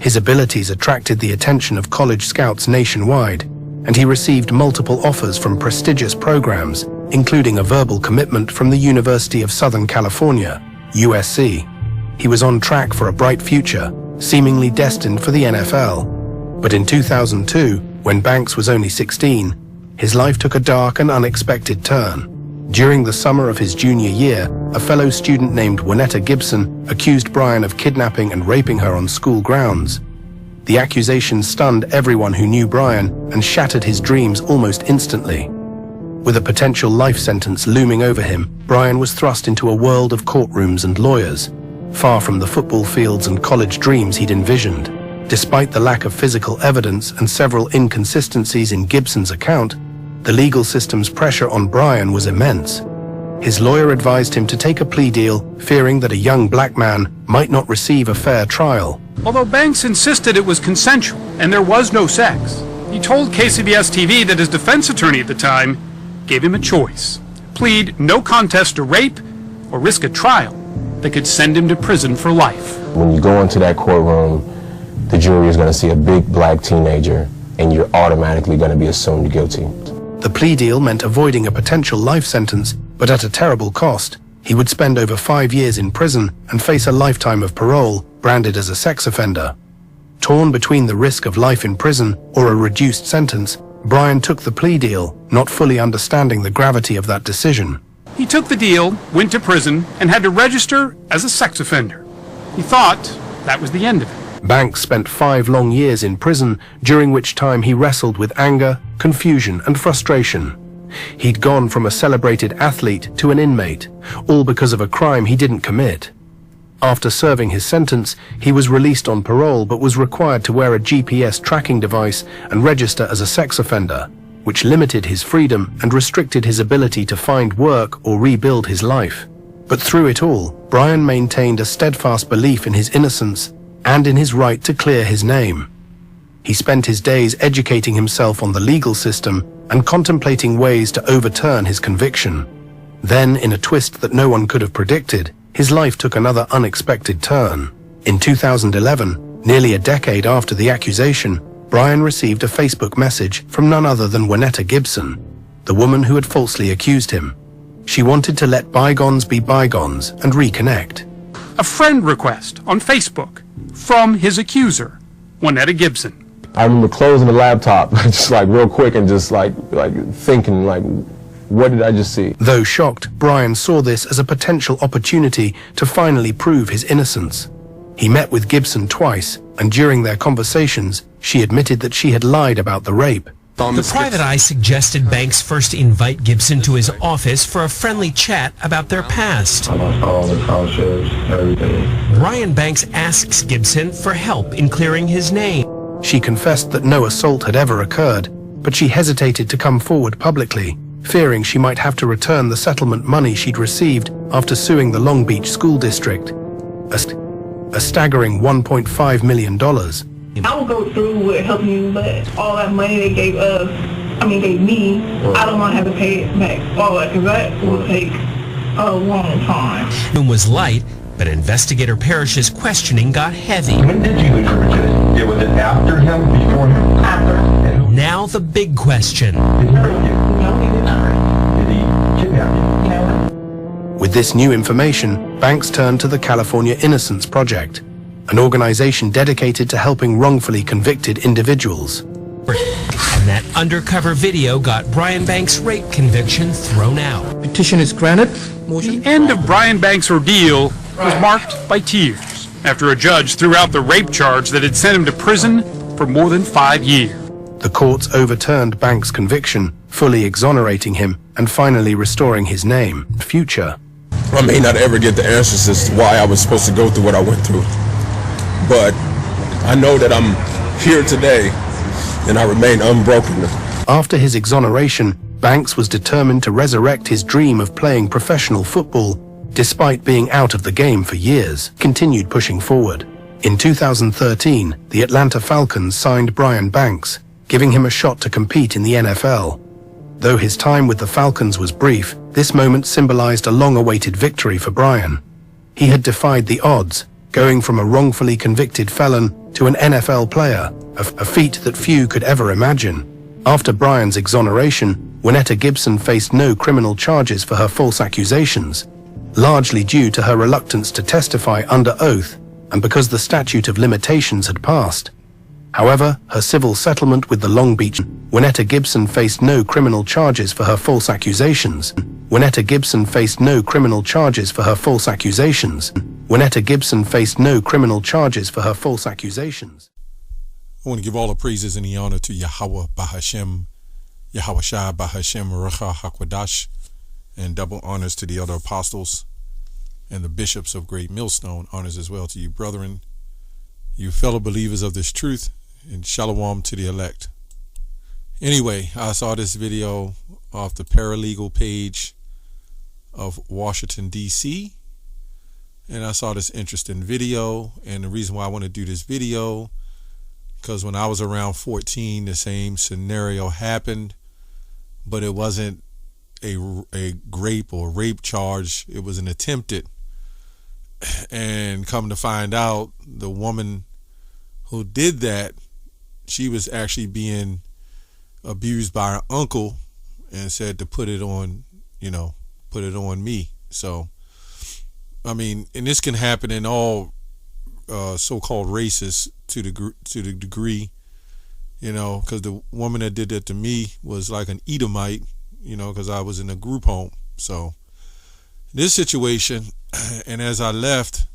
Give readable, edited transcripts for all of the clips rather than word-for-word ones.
His abilities attracted the attention of college scouts nationwide, and he received multiple offers from prestigious programs, including a verbal commitment from the University of Southern California, USC. He was on track for a bright future, seemingly destined for the NFL. But in 2002, when Banks was only 16, his life took a dark and unexpected turn. During the summer of his junior year, a fellow student named Juanetta Gibson accused Brian of kidnapping and raping her on school grounds. The accusation stunned everyone who knew Brian and shattered his dreams almost instantly. With a potential life sentence looming over him, Brian was thrust into a world of courtrooms and lawyers, far from the football fields and college dreams he'd envisioned. Despite the lack of physical evidence and several inconsistencies in Gibson's account, the legal system's pressure on Brian was immense. His lawyer advised him to take a plea deal, fearing that a young black man might not receive a fair trial. Although Banks insisted it was consensual and there was no sex, he told KCBS-TV that his defense attorney at the time gave him a choice: plead no contest to rape or risk a trial that could send him to prison for life. When you go into that courtroom, the jury is going to see a big black teenager and you're automatically going to be assumed guilty. The plea deal meant avoiding a potential life sentence, but at a terrible cost. He would spend over 5 years in prison and face a lifetime of parole, branded as a sex offender. Torn between the risk of life in prison or a reduced sentence, Brian took the plea deal, not fully understanding the gravity of that decision. He took the deal, went to prison, and had to register as a sex offender. He thought that was the end of it. Banks spent 5 long years in prison, during which time he wrestled with anger, confusion, and frustration. He'd gone from a celebrated athlete to an inmate, all because of a crime he didn't commit. After serving his sentence, he was released on parole but was required to wear a GPS tracking device and register as a sex offender, which limited his freedom and restricted his ability to find work or rebuild his life. But through it all, Brian maintained a steadfast belief in his innocence and in his right to clear his name. He spent his days educating himself on the legal system and contemplating ways to overturn his conviction. Then, in a twist that no one could have predicted, his life took another unexpected turn. In 2011, nearly a decade after the accusation, Brian received a Facebook message from none other than Juanetta Gibson, the woman who had falsely accused him. She wanted to let bygones be bygones and reconnect. A friend request on Facebook from his accuser, Juanetta Gibson. I remember closing the laptop just like real quick and just like thinking like, what did I just see? Though shocked, Brian saw this as a potential opportunity to finally prove his innocence. He met with Gibson twice, and during their conversations, she admitted that she had lied about the rape. The Private Eye suggested Banks first invite Gibson to his office for a friendly chat about their past. Brian Banks asks Gibson for help in clearing his name. She confessed that no assault had ever occurred, but she hesitated to come forward publicly, fearing she might have to return the settlement money she'd received after suing the Long Beach School District. A staggering $1.5 million. I will go through with helping you, but all that money they gave me, I don't want to have to pay it back. All that, because that will take a long time. It was light, but investigator Parrish's questioning got heavy. When did you attribute it? Was it after him, before him? After. Now the big question. Did he rape you? No, he did not. Did he kidnap you? No. With this new information, Banks turned to the California Innocence Project, an organization dedicated to helping wrongfully convicted individuals. And that undercover video got Brian Banks' rape conviction thrown out. Petition is granted. The end of Brian Banks' ordeal was marked by tears after a judge threw out the rape charge that had sent him to prison for more than 5 years. The courts overturned Banks' conviction, fully exonerating him and finally restoring his name and future. I may not ever get the answers as to why I was supposed to go through what I went through, but I know that I'm here today and I remain unbroken. After his exoneration, Banks was determined to resurrect his dream of playing professional football. Despite being out of the game for years, continued pushing forward. In 2013, the Atlanta Falcons signed Brian Banks, giving him a shot to compete in the NFL. Though his time with the Falcons was brief, this moment symbolized a long-awaited victory for Brian. He had defied the odds, going from a wrongfully convicted felon to an NFL player, a feat that few could ever imagine. After Brian's exoneration, Winnetta Gibson faced no criminal charges for her false accusations, largely due to her reluctance to testify under oath and because the statute of limitations had passed. However, her civil settlement with the Long Beach Winnetta Gibson faced no criminal charges for her false accusations. Winnetta Gibson faced no criminal charges for her false accusations. Winnetta Gibson faced no criminal charges for her false accusations. I want to give all the praises and the honor to Yahweh Bahashem, Yahweh Shai Bahashem Ruach HaKodesh, and double honors to the other apostles and the bishops of Great Millstone. Honors as well to you, brethren, you fellow believers of this truth, and shalom to the elect. Anyway, I saw this video off the paralegal page of Washington, D.C., and I saw this interesting video. And the reason why I want to do this video, because when I was around 14, the same scenario happened, but it wasn't a rape or rape charge. It was an attempted. And come to find out, the woman who did that, she was actually being abused by her uncle and said to put it on, put it on me. So, I mean, and this can happen in all so-called races to the degree, because the woman that did that to me was like an Edomite, because I was in a group home. So this situation, and as I left,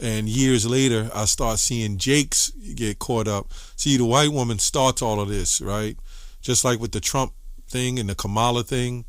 and years later, I start seeing Jakes get caught up. See, the white woman starts all of this, right? Just like with the Trump thing and the Kamala thing.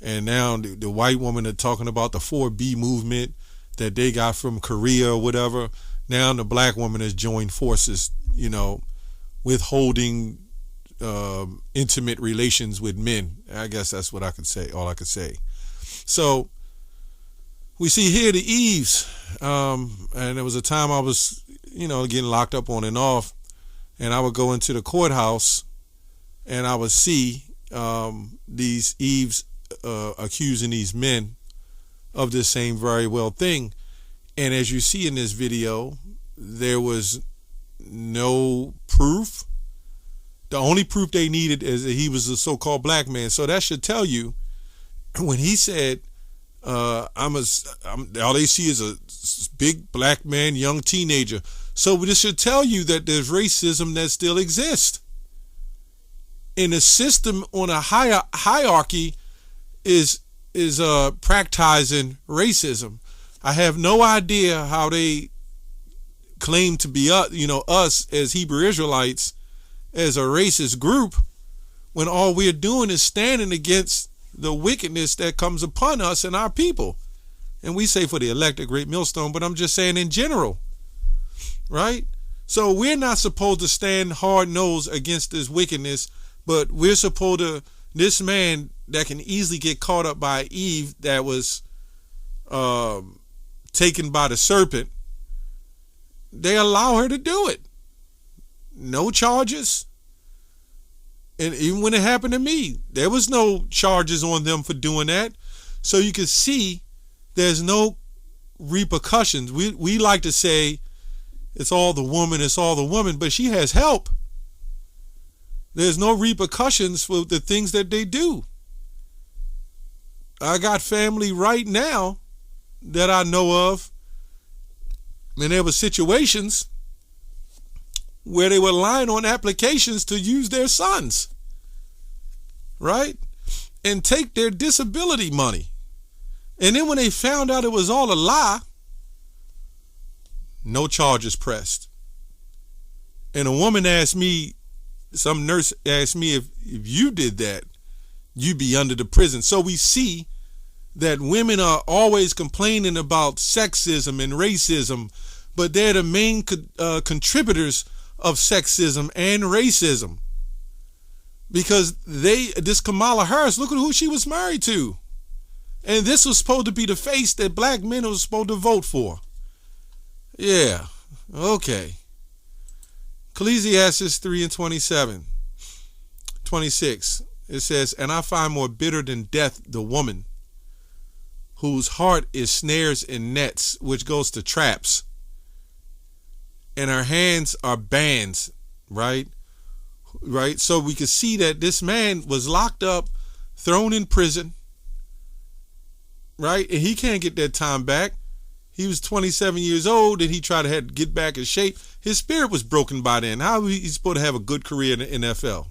And now the white woman are talking about the 4B movement that they got from Korea or whatever. Now the black woman has joined forces, withholding intimate relations with men. I guess that's what I could say, all I could say. So we see here the Eves, and there was a time I was, getting locked up on and off, and I would go into the courthouse and I would see these Eves accusing these men of this same very well thing. And as you see in this video, there was no proof. The only proof they needed is that he was a so-called black man. So that should tell you, when he said, all they see is a big black man, young teenager. So this should tell you that there's racism that still exists. And the system on a higher hierarchy is practicing racism. I have no idea how they claim to be us as Hebrew Israelites as a racist group, when all we're doing is standing against the wickedness that comes upon us and our people. And we say for the elect, a Great Millstone, but I'm just saying in general, right? So we're not supposed to stand hard-nosed against this wickedness, but we're supposed to, this man that can easily get caught up by Eve, that was taken by the serpent, they allow her to do it. No charges. And even when it happened to me, there was no charges on them for doing that. So you can see there's no repercussions. We like to say it's all the woman, but she has help. There's no repercussions for the things that they do. I got family right now that I know of, and there were situations where they were lying on applications to use their sons, right? And take their disability money. And then when they found out it was all a lie, no charges pressed. And a woman asked me, some nurse asked me, if you did that, you'd be under the prison. So we see that women are always complaining about sexism and racism, but they're the main contributors of sexism and racism, because this Kamala Harris, look at who she was married to, and this was supposed to be the face that black men were supposed to vote for. Yeah, okay. Ecclesiastes 3:27-26, it says, "And I find more bitter than death the woman whose heart is snares and nets," which goes to traps, and her hands are bands, right? Right? So we could see that this man was locked up, thrown in prison, right? And he can't get that time back. He was 27 years old and he tried to get back in shape. His spirit was broken by then. How is he supposed to have a good career in the NFL?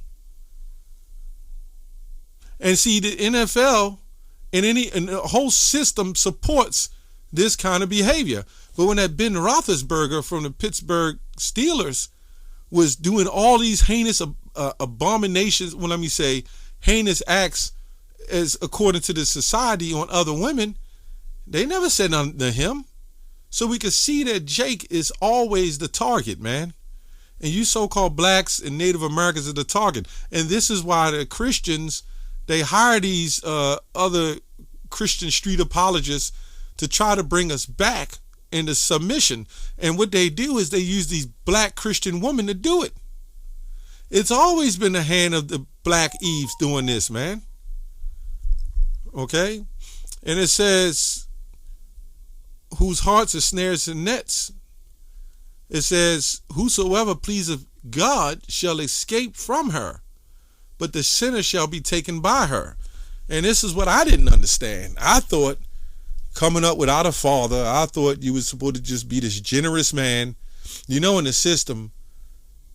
And see, the NFL and the whole system supports this kind of behavior. But when that Ben Roethlisberger from the Pittsburgh Steelers was doing all these heinous abominations, well, let me say heinous acts as according to the society on other women, they never said nothing to him. So we could see that Jake is always the target, man. And you so-called blacks and Native Americans are the target. And this is why the Christians, they hire these other Christian street apologists to try to bring us back into submission. And what they do is they use these black Christian women to do it. It's always been the hand of the black Eves doing this, man. Okay? And it says, whose hearts are snares and nets. It says, whosoever pleaseth God shall escape from her, but the sinner shall be taken by her. And this is what I didn't understand. I thought, coming up without a father, I thought you were supposed to just be this generous man. You know, in the system,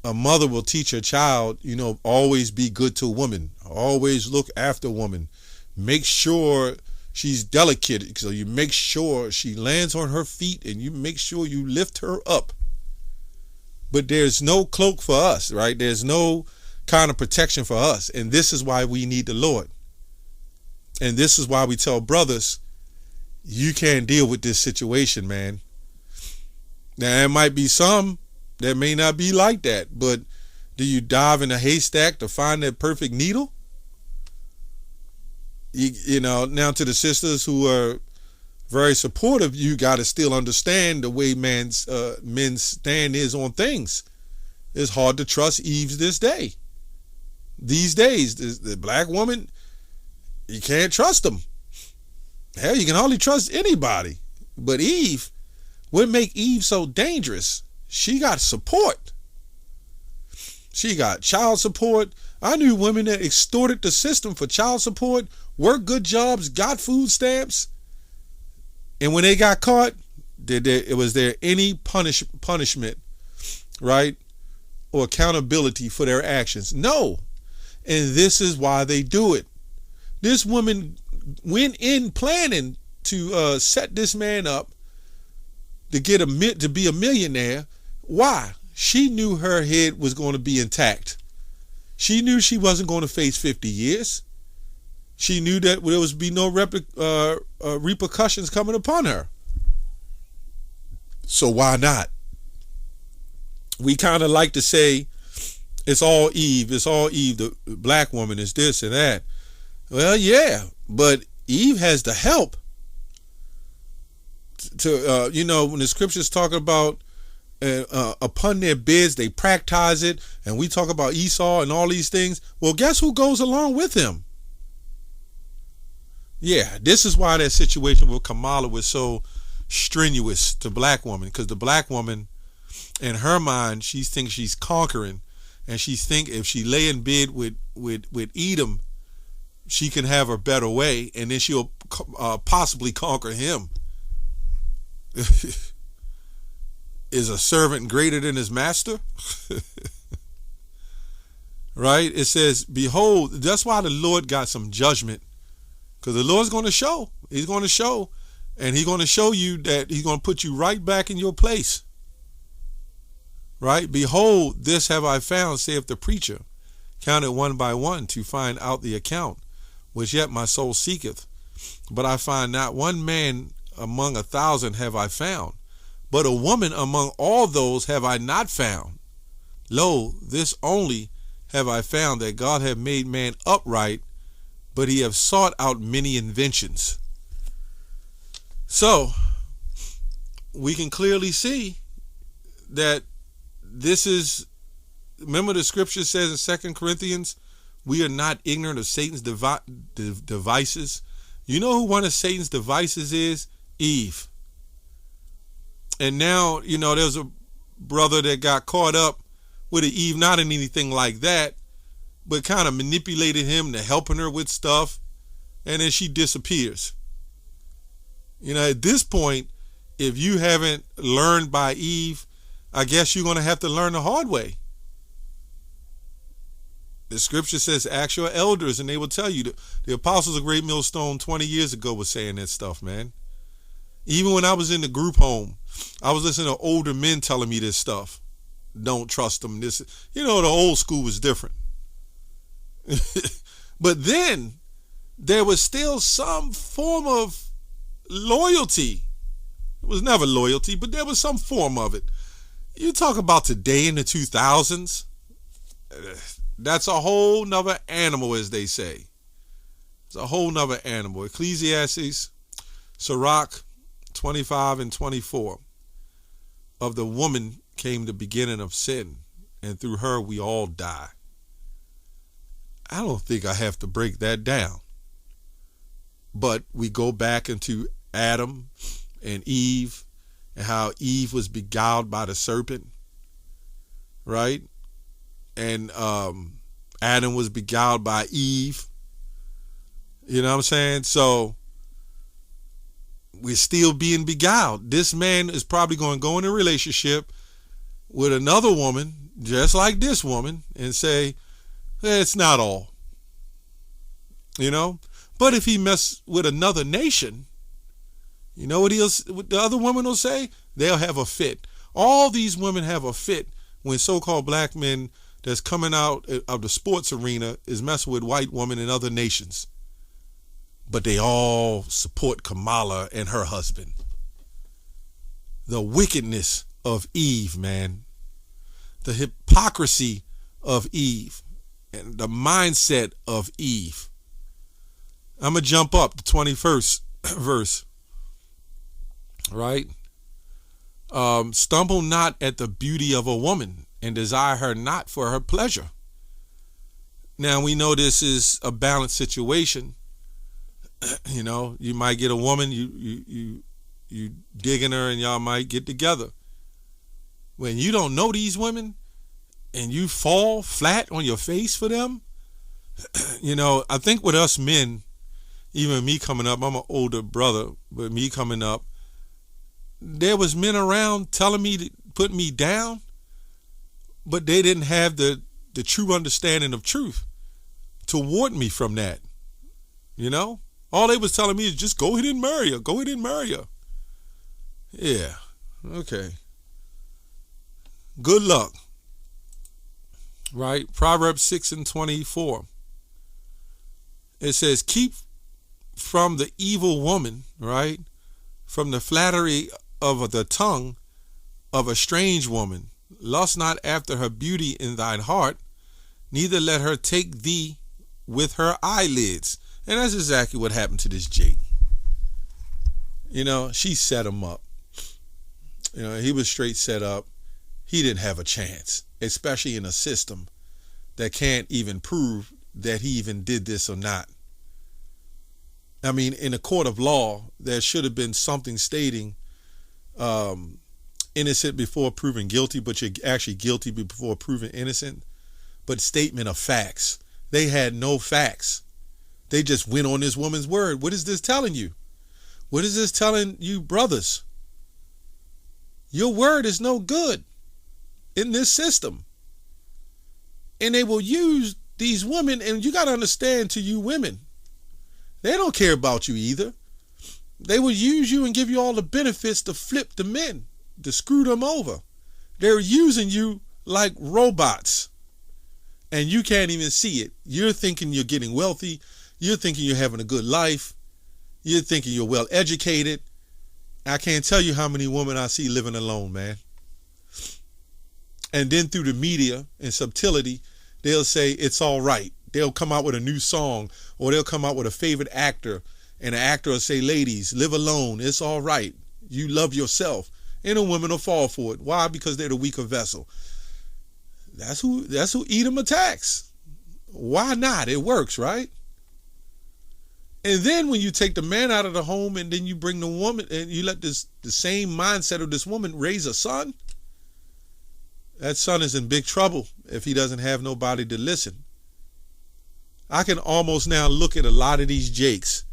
a mother will teach her child, you know, always be good to a woman, always look after a woman, make sure she's delicate, so you make sure she lands on her feet and you make sure you lift her up. But there's no cloak for us, right? There's no kind of protection for us. And this is why we need the Lord. And this is why we tell brothers, you can't deal with this situation, man. Now, there might be some that may not be like that, but do you dive in a haystack to find that perfect needle? You know, now to the sisters who are very supportive, you got to still understand the way men's stand is on things. It's hard to trust Eves this day. These days, the black woman, you can't trust them. Hell, you can hardly trust anybody. But Eve, what make Eve so dangerous? She got support. She got child support. I knew women that extorted the system for child support, worked good jobs, got food stamps, and when they got caught, was there any punishment, right, or accountability for their actions? No. And this is why they do it. This woman went in planning to set this man up to be a millionaire. Why? She knew her head was going to be intact. She knew she wasn't going to face 50 years. She knew that there would be no repercussions coming upon her. So why not? We kind of like to say it's all Eve. It's all Eve. The black woman is this and that. Well, yeah, but Eve has the help to, you know, when the scriptures talk about upon their beds, they practice it. And we talk about Esau and all these things. Well, guess who goes along with him? Yeah, this is why that situation with Kamala was so strenuous to black woman, because the black woman, in her mind, she thinks she's conquering, and she think if she lay in bed with Edom, she can have her better way, and then she'll possibly conquer him. Is a servant greater than his master? Right? It says, behold, that's why the Lord got some judgment. Because the Lord's going to show. He's going to show. And he's going to show you that he's going to put you right back in your place. Right? Behold, this have I found, saith the preacher, counted one by one to find out the account, which yet my soul seeketh. But I find not one man among 1,000 have I found, but a woman among all those have I not found. Lo, this only have I found, that God have made man upright, but he have sought out many inventions. So, we can clearly see that this is, remember the scripture says in 2 Corinthians, we are not ignorant of Satan's devices. You know who one of Satan's devices is? Eve. And now, you know, there's a brother that got caught up with Eve, not in anything like that, but kind of manipulated him to helping her with stuff, and then she disappears. You know, at this point, if you haven't learned by Eve, I guess you're going to have to learn the hard way. The scripture says, ask your elders, and they will tell you. The apostles of Great Millstone 20 years ago was saying that stuff, man. Even when I was in the group home, I was listening to older men telling me this stuff. Don't trust them. This, you know, the old school was different. But then there was still some form of loyalty. It was never loyalty, but there was some form of it. You talk about today in the 2000s, that's a whole nother animal, as they say. It's a whole nother animal. Ecclesiastes, Sirach 25 and 24. Of the woman came the beginning of sin, and through her we all die. I don't think I have to break that down. But we go back into Adam and Eve, and how Eve was beguiled by the serpent, right? And Adam was beguiled by Eve. You know what I'm saying? So we're still being beguiled. This man is probably going to go in a relationship with another woman, just like this woman, and say, it's not all. You know? But if he mess with another nation, you know what the other woman will say? They'll have a fit. All these women have a fit when so-called black men that's coming out of the sports arena is messing with white women in other nations. But they all support Kamala and her husband. The wickedness of Eve, man. The hypocrisy of Eve. And the mindset of Eve. I'm going to jump up the 21st verse. Right? Stumble not at the beauty of a woman, and desire her not for her pleasure. Now we know this is a balanced situation. You know, you might get a woman, you digging her, and y'all might get together. When you don't know these women, and you fall flat on your face for them, you know, I think with us men, even me coming up, I'm an older brother, but me coming up, there was men around telling me to put me down, but they didn't have the true understanding of truth to ward me from that. You know? All they was telling me is just go ahead and marry her. Go ahead and marry her. Yeah. Okay. Good luck. Right? Proverbs 6 and 24. It says, keep from the evil woman, right? From the flattery of the tongue of a strange woman. Lust not after her beauty in thine heart, neither let her take thee with her eyelids. And that's exactly what happened to this Jake. You know, she set him up. You know, he was straight set up. He didn't have a chance, especially in a system that can't even prove that he even did this or not. I mean, in a court of law, there should have been something stating innocent before proven guilty, but you're actually guilty before proven innocent. But statement of facts. They had no facts. They just went on this woman's word. What is this telling you? What is this telling you, brothers? Your word is no good in this system. And they will use these women, and you got to understand, to you women, they don't care about you either. They will use you and give you all the benefits to flip the men, to screw them over. They're using you like robots, and you can't even see it. You're thinking you're getting wealthy. You're thinking you're having a good life. You're thinking you're well educated. I can't tell you how many women I see living alone, man. And then through the media and subtlety, they'll say it's all right. They'll come out with a new song, or they'll come out with a favorite actor, and the actor will say, ladies, live alone. It's all right. You love yourself. And a woman will fall for it. Why? Because they're the weaker vessel. That's who Edom attacks. Why not? It works, right? And then when you take the man out of the home, and then you bring the woman, and you let the same mindset of this woman raise a son, that son is in big trouble if he doesn't have nobody to listen. I can almost now look at a lot of these Jakes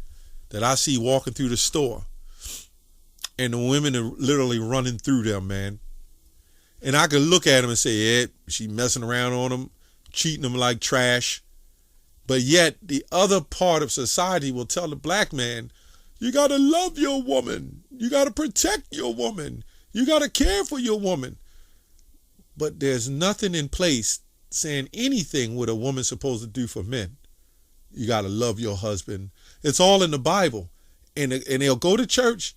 that I see walking through the store, and the women are literally running through them, man. And I can look at them and say, yeah, she messing around on them, treating them like trash. But yet the other part of society will tell the black man, you got to love your woman. You got to protect your woman. You got to care for your woman. But there's nothing in place saying anything what a woman's supposed to do for men. You got to love your husband. It's all in the Bible. And they'll go to church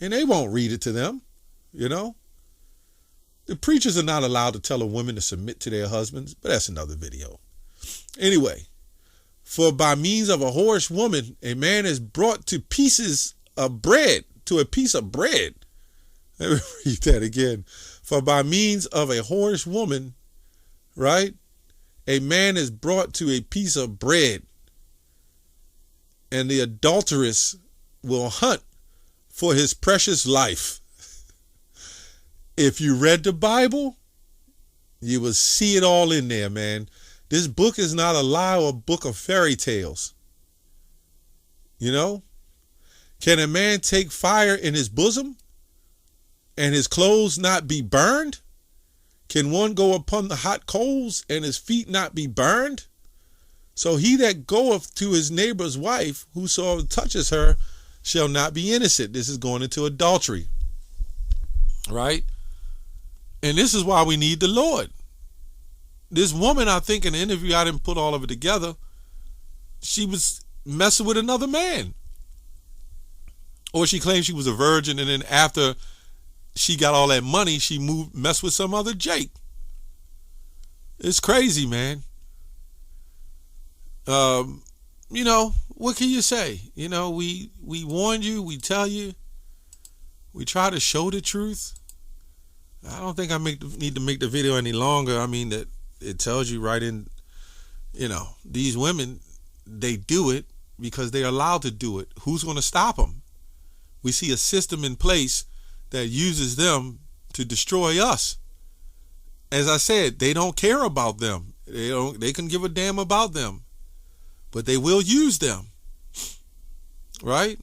and they won't read it to them, you know. The preachers are not allowed to tell a woman to submit to their husbands, but that's another video. Anyway, for by means of a whorish woman, a man is brought to pieces of bread, to a piece of bread. Let me read that again. For by means of a whorish woman, right, a man is brought to a piece of bread, and the adulteress will hunt for his precious life. If you read the Bible, you will see it all in there, man. This book is not a lie or a book of fairy tales. You know? Can a man take fire in his bosom and his clothes not be burned? Can one go upon the hot coals and his feet not be burned? So he that goeth to his neighbor's wife, whosoever touches her, shall not be innocent. This is going into adultery. Right? And this is why we need the Lord. This woman, I think in the interview, I didn't put all of it together, she was messing with another man. Or she claimed she was a virgin, and then after she got all that money, she messed with some other Jake. It's crazy, man. You know, what can you say? You know, we warn you, we tell you, we try to show the truth. I don't think I need to make the video any longer. I mean, that it tells you right in, you know, these women, they do it because they're allowed to do it. Who's going to stop them? We see a system in place that uses them to destroy us. As I said, they don't care about them. They can give a damn about them, but they will use them. Right?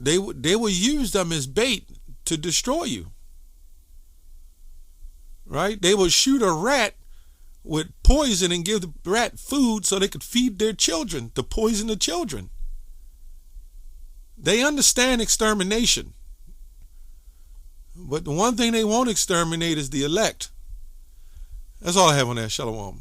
They will use them as bait to destroy you. Right? They will shoot a rat with poison and give the rat food so they could feed their children, to poison the children. They understand extermination. But the one thing they won't exterminate is the elect. That's all I have on that. Shalom.